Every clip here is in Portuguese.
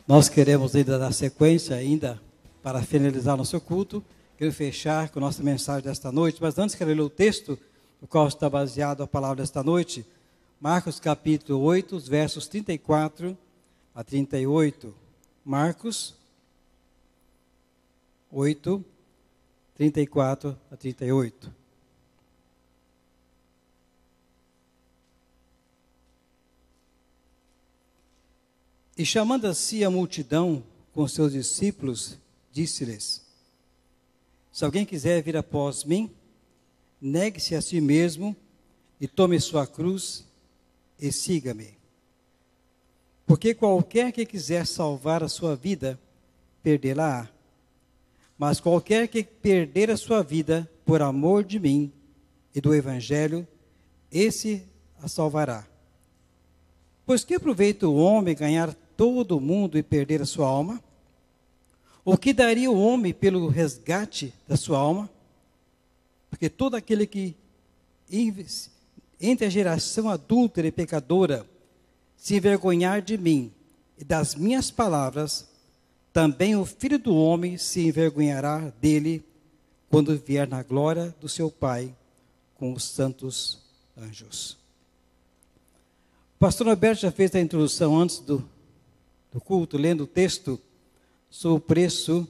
Nós queremos ainda dar sequência, ainda para finalizar nosso culto. Quero fechar com a nossa mensagem desta noite, mas antes quero ler o texto, no qual está baseado a palavra desta noite. Marcos capítulo 8, os versos 34 a 38. Marcos 8, 34 a 38. E chamando a si a multidão com seus discípulos, disse-lhes: se alguém quiser vir após mim, negue-se a si mesmo e tome sua cruz e siga-me. Porque qualquer que quiser salvar a sua vida, perdê-la-á. Mas qualquer que perder a sua vida por amor de mim e do Evangelho, esse a salvará. Pois que aproveita o homem ganhar todo o mundo e perder a sua alma? O que daria o homem pelo resgate da sua alma? Porque todo aquele que, entre a geração adúltera e pecadora, se envergonhar de mim e das minhas palavras, também o Filho do Homem se envergonhará dele quando vier na glória do seu Pai com os santos anjos. O pastor Alberto já fez a introdução antes do culto, lendo o texto sobre o preço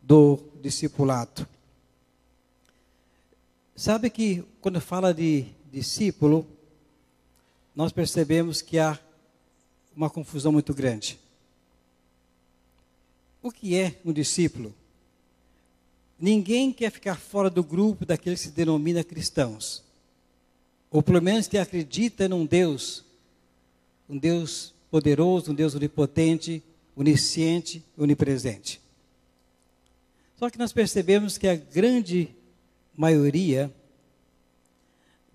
do discipulado. Sabe que quando fala de discípulo, nós percebemos que há uma confusão muito grande. O que é um discípulo? Ninguém quer ficar fora do grupo daqueles que se denomina cristãos, ou pelo menos que acredita num Deus poderoso, um Deus onipotente, onisciente, onipresente. Só que nós percebemos que a grande maioria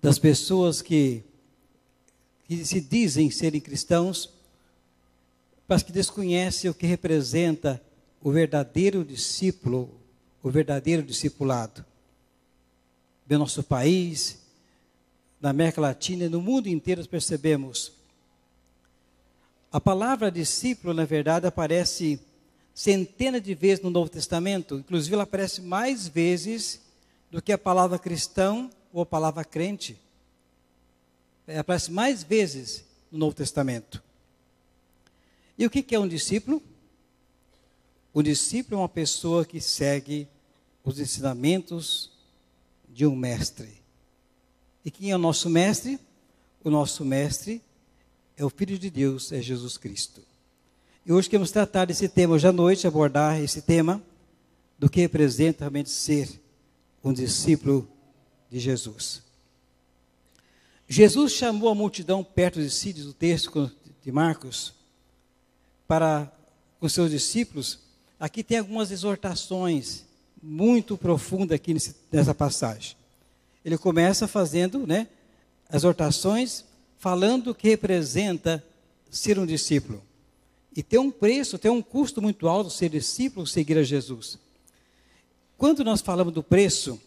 das pessoas que se dizem serem cristãos, mas que desconhecem o que representa o verdadeiro discípulo, o verdadeiro discipulado. No nosso país, na América Latina e no mundo inteiro nós percebemos. A palavra discípulo, na verdade, aparece centenas de vezes no Novo Testamento. Inclusive, ela aparece mais vezes do que a palavra cristão ou a palavra crente. Ela aparece mais vezes no Novo Testamento. E o que é um discípulo? O discípulo é uma pessoa que segue os ensinamentos de um mestre. E quem é o nosso mestre? O nosso mestre é o Filho de Deus, é Jesus Cristo. E hoje queremos tratar desse tema, hoje à noite, abordar esse tema do que representa realmente ser um discípulo de Jesus. Jesus chamou a multidão perto de si, diz o texto de Marcos, para com seus discípulos. Aqui tem algumas exortações muito profundas aqui nessa passagem. Ele começa fazendo, exortações, falando o que representa ser um discípulo. E tem um preço, tem um custo muito alto ser discípulo, seguir a Jesus. Quando nós falamos do preço,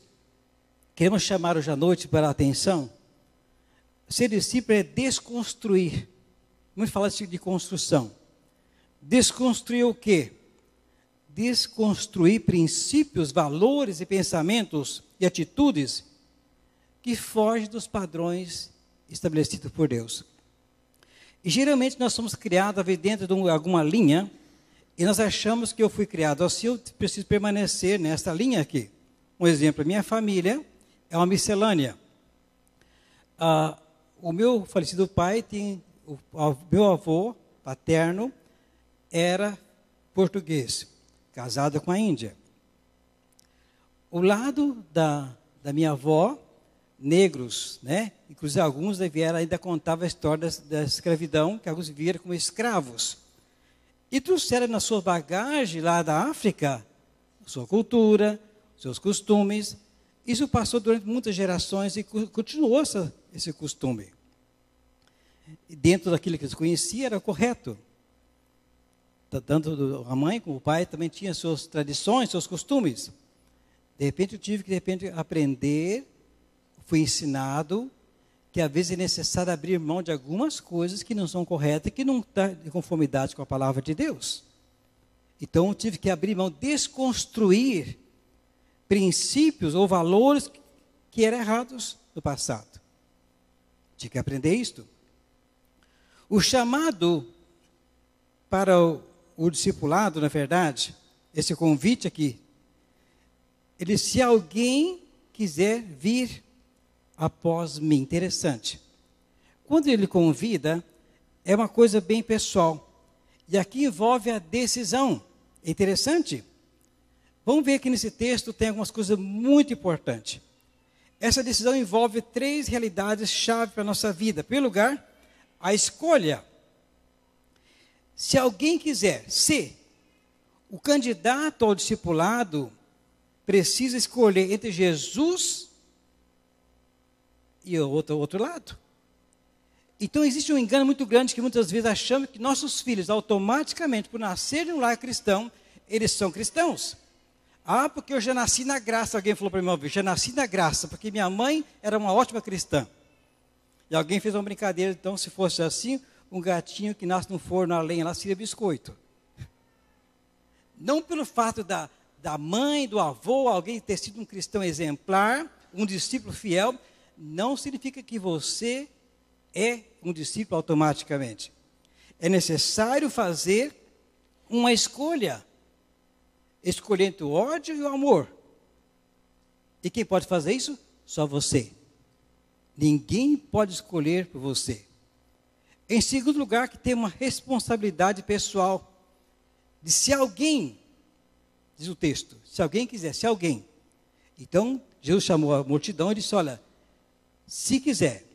queremos chamar hoje à noite para a atenção. Ser discípulo é desconstruir. Vamos falar de construção. Desconstruir o quê? Desconstruir princípios, valores e pensamentos e atitudes que fogem dos padrões estabelecidos por Deus. E geralmente nós somos criados dentro de alguma linha e nós achamos que eu fui criado assim, eu preciso permanecer nessa linha aqui. Um exemplo, minha família é uma miscelânea. O meu falecido pai o meu avô paterno era português, casado com a Índia. O lado da minha avó, negros, inclusive alguns vieram ainda contavam a história da escravidão, que alguns vieram como escravos. E trouxeram na sua bagagem lá da África, a sua cultura, seus costumes. Isso passou durante muitas gerações e continuou esse costume. E dentro daquilo que eles conheciam era correto. Tanto a mãe como o pai também tinham suas tradições, seus costumes. De repente eu tive que aprender, fui ensinado que às vezes é necessário abrir mão de algumas coisas que não são corretas, que não estão em conformidade com a palavra de Deus. Então eu tive que abrir mão, desconstruir princípios ou valores que eram errados no passado. Tive que aprender isto. O chamado para o discipulado, na verdade, esse convite aqui, se alguém quiser vir após mim, interessante. Quando ele convida, é uma coisa bem pessoal. E aqui envolve a decisão. É interessante? Vamos ver que nesse texto tem algumas coisas muito importantes. Essa decisão envolve 3 realidades-chave para a nossa vida. Em primeiro lugar, a escolha. Se alguém quiser ser o candidato ao discipulado, precisa escolher entre Jesus e o outro lado. Então existe um engano muito grande que muitas vezes achamos que nossos filhos automaticamente, por nascerem em um lar cristão, eles são cristãos. Ah, porque eu já nasci na graça. Alguém falou para mim, eu já nasci na graça, porque minha mãe era uma ótima cristã. E alguém fez uma brincadeira, então se fosse assim, um gatinho que nasce no forno a lenha, lá seria biscoito. Não pelo fato da mãe, do avô, alguém ter sido um cristão exemplar, um discípulo fiel, não significa que você é um discípulo automaticamente. É necessário fazer uma escolha. Escolher entre o ódio e o amor. E quem pode fazer isso? Só você. Ninguém pode escolher por você. Em segundo lugar, que tem uma responsabilidade pessoal. De se alguém, diz o texto, se alguém quiser, se alguém. Então, Jesus chamou a multidão e disse, olha, se quiser,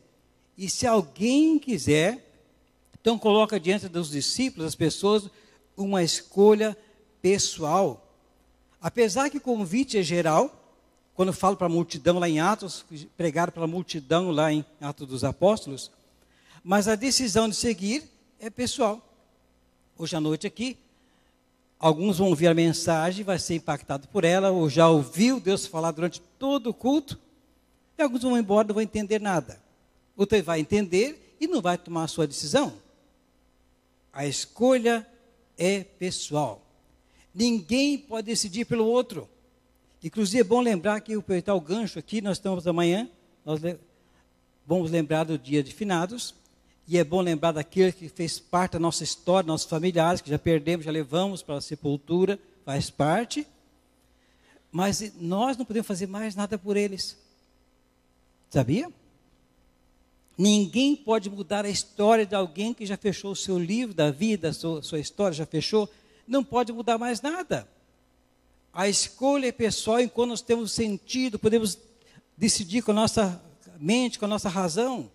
e se alguém quiser, então coloca diante dos discípulos, das pessoas, uma escolha pessoal. Apesar que o convite é geral, quando eu falo para a multidão lá em Atos, pregaram para a multidão lá em Atos dos Apóstolos, mas a decisão de seguir é pessoal. Hoje à noite aqui, alguns vão ouvir a mensagem, vai ser impactado por ela, ou já ouviu Deus falar durante todo o culto, e alguns vão embora e não vão entender nada. Outro vai entender e não vai tomar a sua decisão. A escolha é pessoal. Ninguém pode decidir pelo outro. Inclusive é bom lembrar que, aproveitar o gancho aqui, nós estamos amanhã, nós vamos lembrar do dia de finados, e é bom lembrar daquele que fez parte da nossa história, nossos familiares, que já perdemos, já levamos para a sepultura, faz parte, mas nós não podemos fazer mais nada por eles. Sabia? Ninguém pode mudar a história de alguém que já fechou o seu livro da vida, a sua história já fechou, não pode mudar mais nada. A escolha é pessoal, enquanto nós temos sentido, podemos decidir com a nossa mente, com a nossa razão.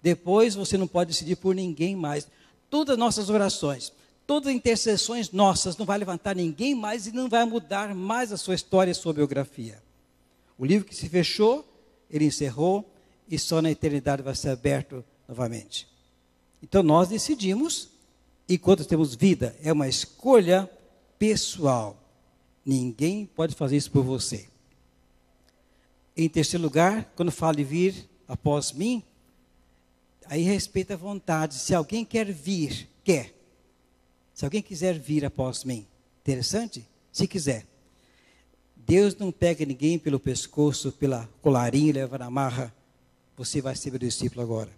Depois você não pode decidir por ninguém mais. Todas as nossas orações, todas as intercessões nossas, não vai levantar ninguém mais e não vai mudar mais a sua história e a sua biografia. O livro que se fechou, ele encerrou, e só na eternidade vai ser aberto novamente. Então nós decidimos, enquanto temos vida, é uma escolha pessoal. Ninguém pode fazer isso por você. Em terceiro lugar, quando fala de vir após mim, aí respeita a vontade. Se alguém quer vir, quer. Se alguém quiser vir após mim, interessante? Se quiser. Deus não pega ninguém pelo pescoço, pela colarinha e leva na marra. Você vai ser meu discípulo agora.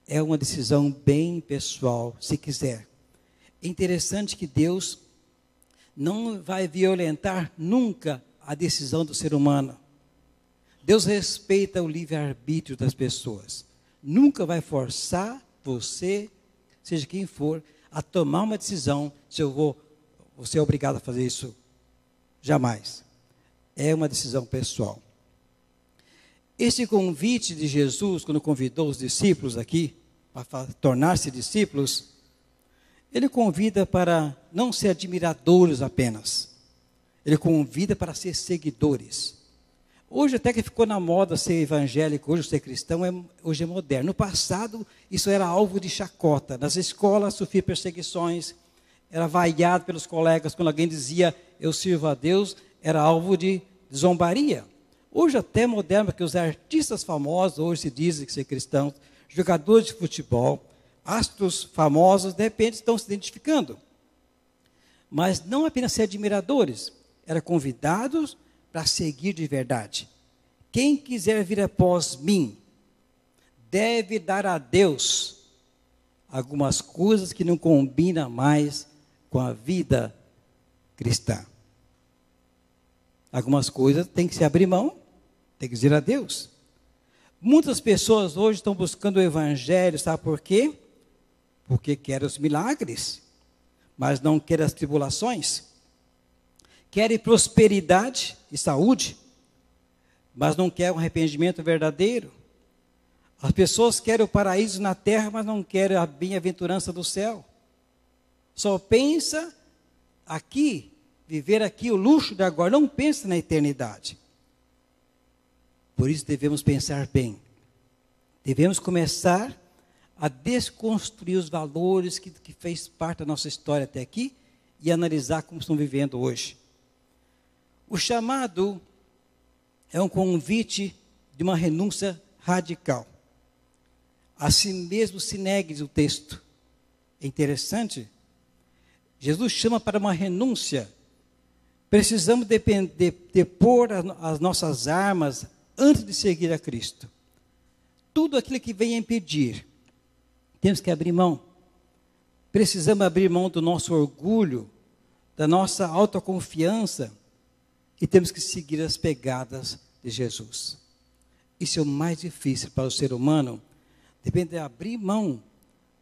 É uma decisão bem pessoal, se quiser. É interessante que Deus não vai violentar nunca a decisão do ser humano. Deus respeita o livre-arbítrio das pessoas. Nunca vai forçar você, seja quem for, a tomar uma decisão, você é obrigado a fazer isso. Jamais. É uma decisão pessoal. Esse convite de Jesus, quando convidou os discípulos aqui, para tornar-se discípulos, ele convida para não ser admiradores apenas. Ele convida para ser seguidores. Hoje até que ficou na moda ser evangélico, hoje ser cristão, hoje é moderno. No passado, isso era alvo de chacota. Nas escolas sofria perseguições, era vaiado pelos colegas. Quando alguém dizia, eu sirvo a Deus, era alvo de zombaria. hoje até moderno, porque os artistas famosos, hoje se dizem que são cristãos, jogadores de futebol, astros famosos, de repente estão se identificando. Mas não apenas ser admiradores, eram convidados para seguir de verdade. Quem quiser vir após mim, deve dar a Deus algumas coisas que não combinam mais com a vida cristã. Algumas coisas tem que se abrir mão, tem que dizer a Deus. Muitas pessoas hoje estão buscando o evangelho, sabe por quê? Porque querem os milagres, mas não querem as tribulações. Querem prosperidade e saúde, mas não querem um arrependimento verdadeiro. As pessoas querem o paraíso na terra, mas não querem a bem-aventurança do céu. Só pensa aqui, viver aqui o luxo de agora, não pensa na eternidade. Por isso devemos pensar bem. Devemos começar a desconstruir os valores que fez parte da nossa história até aqui e analisar como estão vivendo hoje. O chamado é um convite de uma renúncia radical. A si mesmo se negue, diz o texto. É interessante. Jesus chama para uma renúncia. Precisamos depor as nossas armas antes de seguir a Cristo. Tudo aquilo que vem a impedir, temos que abrir mão. Precisamos abrir mão do nosso orgulho, da nossa autoconfiança, e temos que seguir as pegadas de Jesus. Isso é o mais difícil para o ser humano, depende de abrir mão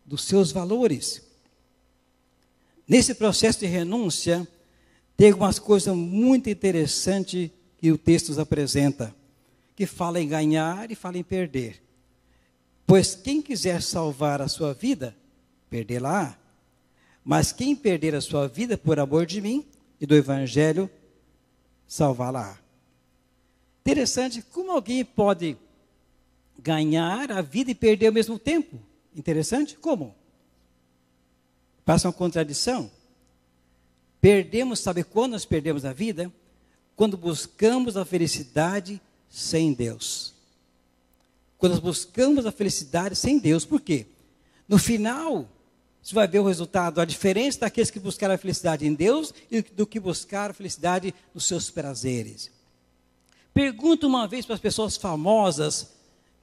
dos seus valores. Nesse processo de renúncia, tem algumas coisas muito interessantes que o texto nos apresenta, que fala em ganhar e fala em perder. Pois quem quiser salvar a sua vida, perdê-la. Mas quem perder a sua vida por amor de mim e do Evangelho, salvá-la. Interessante, como alguém pode ganhar a vida e perder ao mesmo tempo? Interessante, como? Passa uma contradição. Perdemos, sabe quando nós perdemos a vida? Quando buscamos a felicidade sem Deus. Quando nós buscamos a felicidade sem Deus, por quê? No final, você vai ver o resultado, a diferença daqueles que buscaram a felicidade em Deus e do que buscaram a felicidade nos seus prazeres. Pergunta uma vez para as pessoas famosas,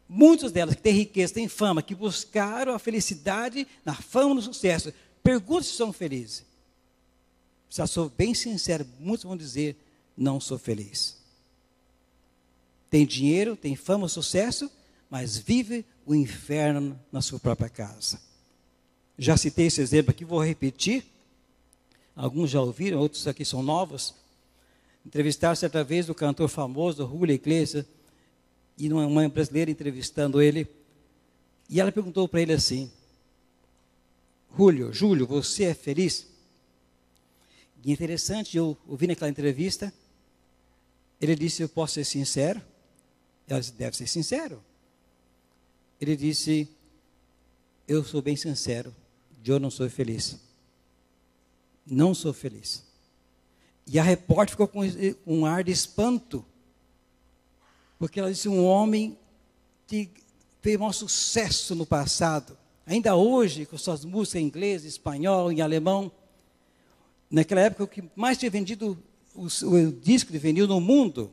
muitas delas que têm riqueza, têm fama, que buscaram a felicidade na fama e no sucesso. Pergunta se são felizes. Se eu sou bem sincero, muitos vão dizer, não sou feliz. Tem dinheiro, tem fama, sucesso, mas vive o inferno na sua própria casa. Já citei esse exemplo aqui, vou repetir. Alguns já ouviram, outros aqui são novos. Entrevistaram certa vez o cantor famoso, Julio Iglesias, e uma mãe brasileira entrevistando ele. E ela perguntou para ele assim, Júlio, você é feliz? E interessante, eu ouvi naquela entrevista, ele disse, eu posso ser sincero? Ela disse, deve ser sincero. Ele disse, eu sou bem sincero, eu não sou feliz. Não sou feliz. E a repórter ficou com um ar de espanto, porque ela disse, um homem que fez um sucesso no passado, ainda hoje, com suas músicas em inglês, espanhol, em alemão, naquela época o que mais tinha vendido, o disco de vinil no mundo,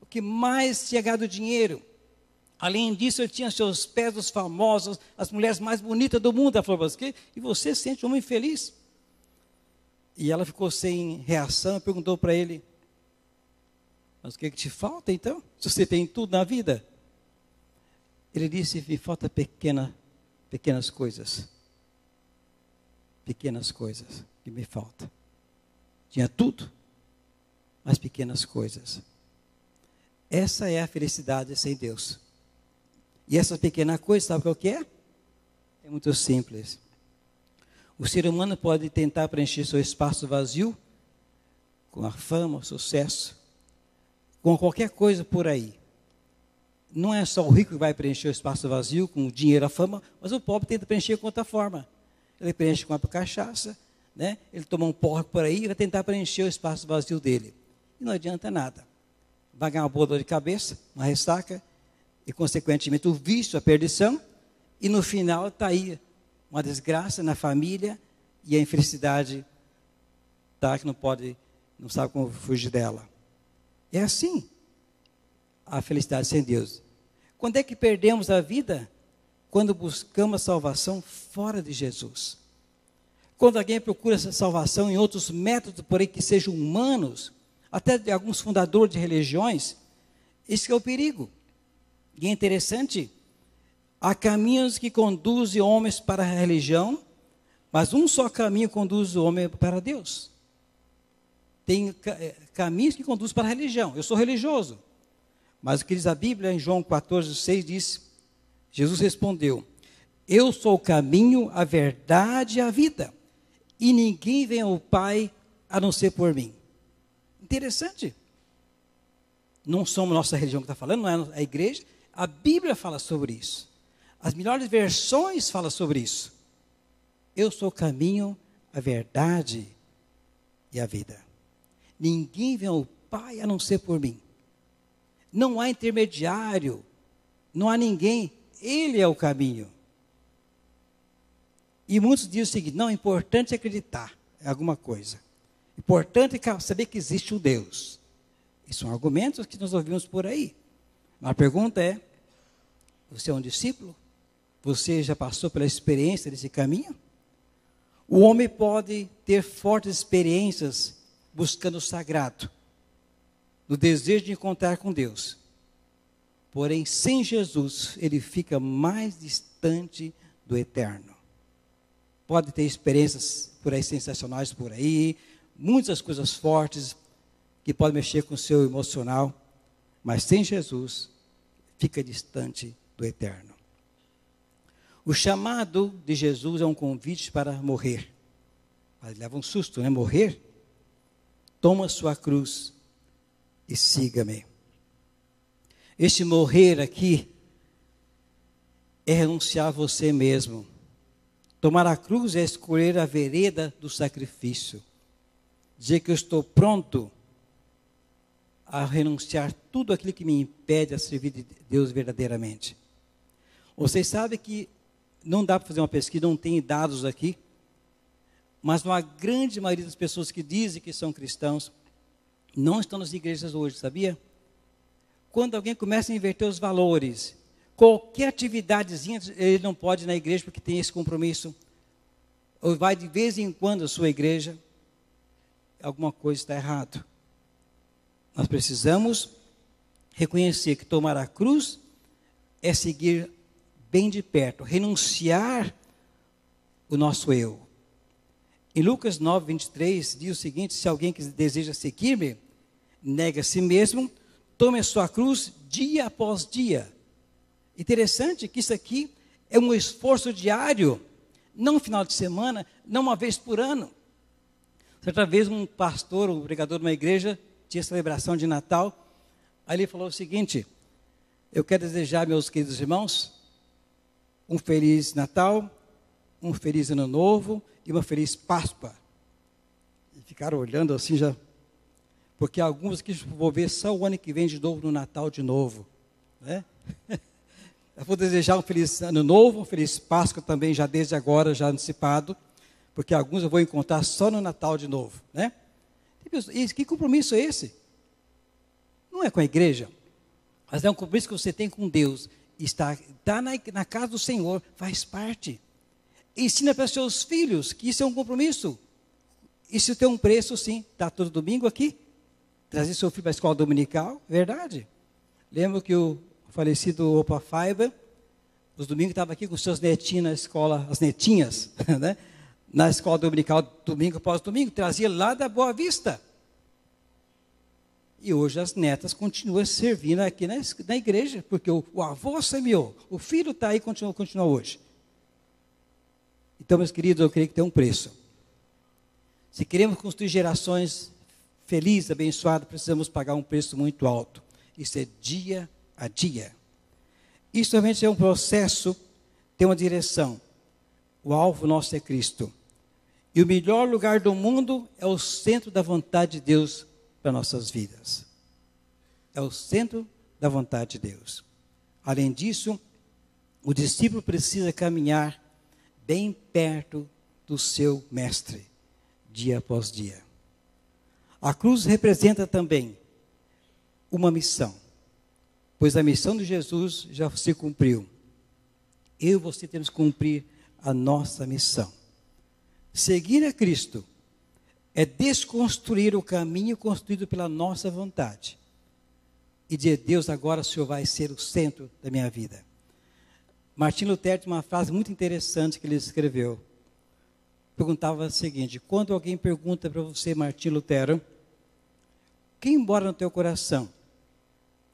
o que mais tinha ganhado dinheiro. Além disso, ele tinha seus pés os famosos, as mulheres mais bonitas do mundo. Ela falou, e você sente um homem feliz? E ela ficou sem reação e perguntou para ele, mas o que te falta então? Se você tem tudo na vida? Ele disse, me falta pequenas coisas. Pequenas coisas que me faltam. Tinha tudo, mas pequenas coisas. Essa é a felicidade sem Deus. E essa pequena coisa, sabe o que é? É muito simples. O ser humano pode tentar preencher seu espaço vazio com a fama, o sucesso, com qualquer coisa por aí. Não é só o rico que vai preencher o espaço vazio com o dinheiro, a fama, mas o pobre tenta preencher com outra forma. Ele preenche com a cachaça, né? Ele toma um porco por aí e vai tentar preencher o espaço vazio dele. E não adianta nada. vai ganhar uma boa dor de cabeça, uma ressaca, e consequentemente o vício, a perdição, e no final está aí uma desgraça na família e a infelicidade tá, que não sabe como fugir dela. É assim a felicidade sem Deus. Quando é que perdemos a vida? Quando buscamos a salvação fora de Jesus. Quando alguém procura essa salvação em outros métodos, porém que sejam humanos, até de alguns fundadores de religiões, esse é o perigo. E é interessante, há caminhos que conduzem homens para a religião, mas um só caminho conduz o homem para Deus. Tem caminhos que conduzem para a religião. Eu sou religioso. Mas o que diz a Bíblia, em João 14,6, diz, Jesus respondeu, eu sou o caminho, a verdade e a vida. E ninguém vem ao Pai a não ser por mim. Interessante. Não somos nossa religião que está falando, não é a igreja. A Bíblia fala sobre isso. As melhores versões falam sobre isso. Eu sou o caminho, a verdade e a vida. Ninguém vem ao Pai a não ser por mim. Não há intermediário, não há ninguém, Ele é o caminho. E muitos dizem o seguinte, não, é importante acreditar em alguma coisa. Importante é saber que existe um Deus. Esses são argumentos que nós ouvimos por aí. A pergunta é, você é um discípulo? Você já passou pela experiência desse caminho? O homem pode ter fortes experiências buscando o sagrado, no desejo de encontrar com Deus. Porém, sem Jesus, ele fica mais distante do eterno. Pode ter experiências por aí sensacionais por aí, muitas coisas fortes que podem mexer com o seu emocional, mas sem Jesus, fica distante do eterno. O chamado de Jesus é um convite para morrer. Mas leva um susto, né? Morrer? Toma sua cruz e siga-me. Este morrer aqui é renunciar a você mesmo. Tomar a cruz é escolher a vereda do sacrifício. Dizer que eu estou pronto a renunciar tudo aquilo que me impede a servir de Deus verdadeiramente. Vocês sabem que não dá para fazer uma pesquisa, não tem dados aqui, mas uma grande maioria das pessoas que dizem que são cristãos não estão nas igrejas hoje, sabia? Quando alguém começa a inverter os valores, qualquer atividadezinha, ele não pode ir na igreja porque tem esse compromisso, ou vai de vez em quando à sua igreja, alguma coisa está errado. Nós precisamos reconhecer que tomar a cruz é seguir bem de perto, renunciar o nosso eu. Em Lucas 9, 23, diz o seguinte, se alguém que deseja seguir-me, nega a si mesmo, tome a sua cruz dia após dia. Interessante que isso aqui é um esforço diário, não um final de semana, não uma vez por ano. Certa vez um pastor, um pregador de uma igreja, tinha celebração de Natal, aí ele falou o seguinte, eu quero desejar, meus queridos irmãos, um feliz Natal, um feliz Ano Novo e uma feliz Páscoa. E ficaram olhando assim já, porque alguns que vou ver só o ano que vem de novo, no Natal de novo, né? Eu vou desejar um feliz Ano Novo, um feliz Páscoa também, já desde agora, já antecipado, porque alguns eu vou encontrar só no Natal de novo, né? E que compromisso é esse? Não é com a igreja, mas é um compromisso que você tem com Deus. Está na casa do Senhor, faz parte. Ensina para seus filhos que isso é um compromisso. Isso tem um preço, sim. Está todo domingo aqui. Trazer seu filho para a escola dominical, verdade. Lembro que o falecido Opa Faiba, os domingos estava aqui com seus netinhos na escola, as netinhas, né? Na escola dominical, domingo após domingo, trazia lá da Boa Vista. E hoje as netas continuam servindo aqui na igreja, porque o avô semeou, o filho está aí e continua hoje. Então, meus queridos, eu creio que tem um preço. Se queremos construir gerações felizes, abençoadas, precisamos pagar um preço muito alto. Isso é dia a dia. Isso realmente é um processo, tem uma direção. O alvo nosso é Cristo. E o melhor lugar do mundo é o centro da vontade de Deus para nossas vidas. é o centro da vontade de Deus. Além disso, o discípulo precisa caminhar bem perto do seu mestre, dia após dia. A cruz representa também uma missão, pois a missão de Jesus já se cumpriu. Eu e você temos que cumprir a nossa missão. Seguir a Cristo é desconstruir o caminho construído pela nossa vontade. E dizer, Deus, agora o Senhor vai ser o centro da minha vida. Martim Lutero tem uma frase muito interessante que ele escreveu. Perguntava o seguinte: quando alguém pergunta para você, Martim Lutero, quem mora no teu coração?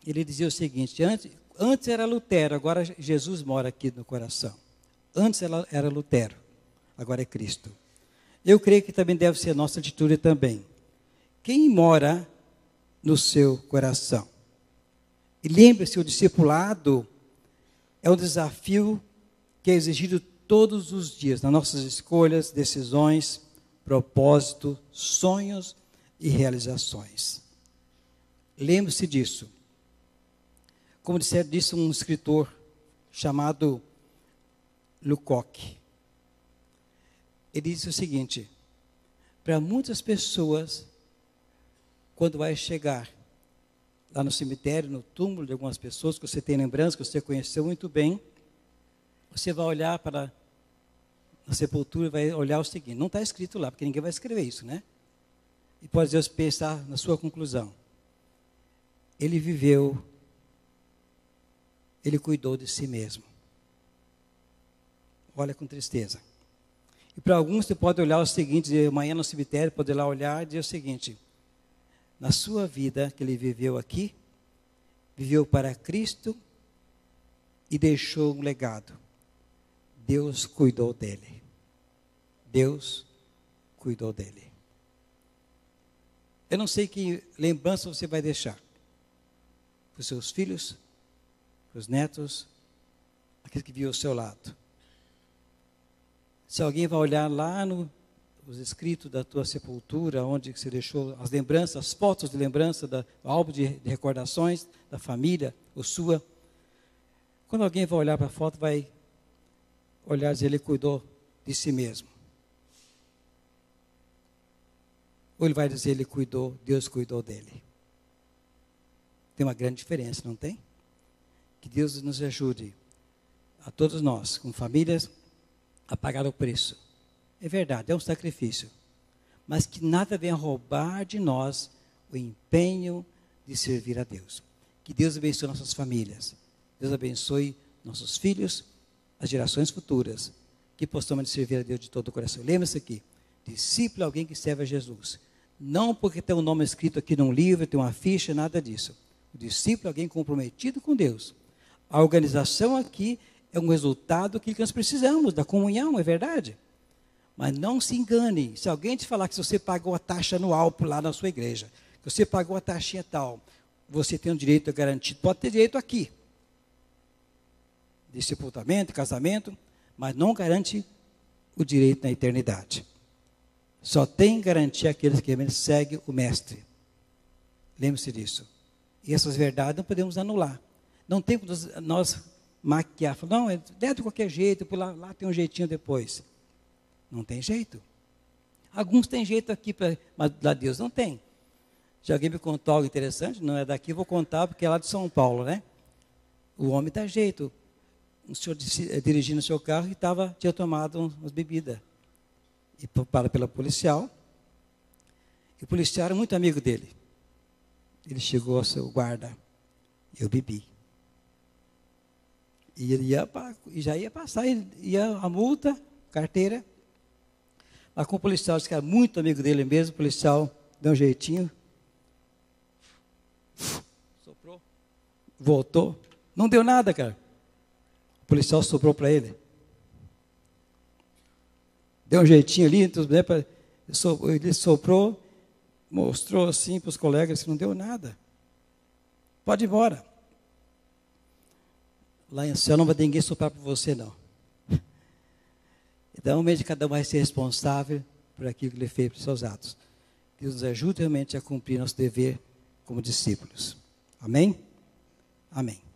Ele dizia o seguinte: antes era Lutero, agora Jesus mora aqui no coração. Antes era Lutero, agora é Cristo. Eu creio que também deve ser a nossa atitude também. Quem mora no seu coração? E lembre-se, o discipulado é um desafio que é exigido todos os dias, nas nossas escolhas, decisões, propósitos, sonhos e realizações. Lembre-se disso. Como disse um escritor chamado Lukács. Ele disse o seguinte: para muitas pessoas, quando vai chegar lá no cemitério, no túmulo de algumas pessoas que você tem lembrança, que você conheceu muito bem, você vai olhar para a sepultura e vai olhar o seguinte: não está escrito lá, porque ninguém vai escrever isso, né? E pode Deus pensar na sua conclusão: ele viveu, ele cuidou de si mesmo. Olha com tristeza. E para alguns você pode olhar o seguinte, dizer, amanhã no cemitério, pode ir lá olhar e dizer o seguinte: na sua vida que ele viveu aqui, viveu para Cristo e deixou um legado. Deus cuidou dele. Deus cuidou dele. Eu não sei que lembrança você vai deixar para os seus filhos, para os netos, aqueles que viam ao seu lado. Se alguém vai olhar lá nos escritos da tua sepultura, onde você deixou as lembranças, as fotos de lembrança, o álbum de recordações da família, ou sua. Quando alguém vai olhar para a foto, vai olhar e dizer, ele cuidou de si mesmo. Ou ele vai dizer, ele cuidou, Deus cuidou dele. Tem uma grande diferença, não tem? Que Deus nos ajude, a todos nós, como famílias, a pagar o preço. É verdade, é um sacrifício. Mas que nada venha roubar de nós o empenho de servir a Deus. Que Deus abençoe nossas famílias. Deus abençoe nossos filhos, as gerações futuras. Que possamos servir a Deus de todo o coração. Lembre-se aqui, discípulo é alguém que serve a Jesus. Não porque tem um nome escrito aqui num livro, tem uma ficha, nada disso. O discípulo é alguém comprometido com Deus. A organização aqui é um resultado que nós precisamos, da comunhão, é verdade? Mas não se engane, se alguém te falar que se você pagou a taxa anual lá na sua igreja, que você pagou a taxinha tal, você tem um direito garantido, pode ter direito aqui, de sepultamento, casamento, mas não garante o direito na eternidade. Só tem garantia aqueles que realmente seguem o mestre. Lembre-se disso. E essas verdades não podemos anular. Não tem como nós maquiar, falar, não, é de qualquer jeito, por lá tem um jeitinho depois. Não tem jeito. Alguns têm jeito aqui, mas lá Deus não tem. Se alguém me contou algo interessante, não é daqui, vou contar, porque é lá de São Paulo, né? O homem dá jeito. O senhor dirigindo o seu carro e tinha tomado umas bebidas. E para pela policial. E o policial era muito amigo dele. Ele chegou ao seu guarda, eu bebi. E ele já ia passar, ia a multa, carteira. Mas com o policial, que era muito amigo dele mesmo, o policial deu um jeitinho. Soprou. Voltou. Não deu nada, cara. O policial soprou para ele. Deu um jeitinho ali, ele soprou, mostrou assim para os colegas que não deu nada. Pode ir embora. Lá em céu não vai ter ninguém soprar para você, não. Então, mesmo cada um vai ser responsável por aquilo que ele fez para os seus atos. Deus nos ajude realmente a cumprir nosso dever como discípulos. Amém? Amém.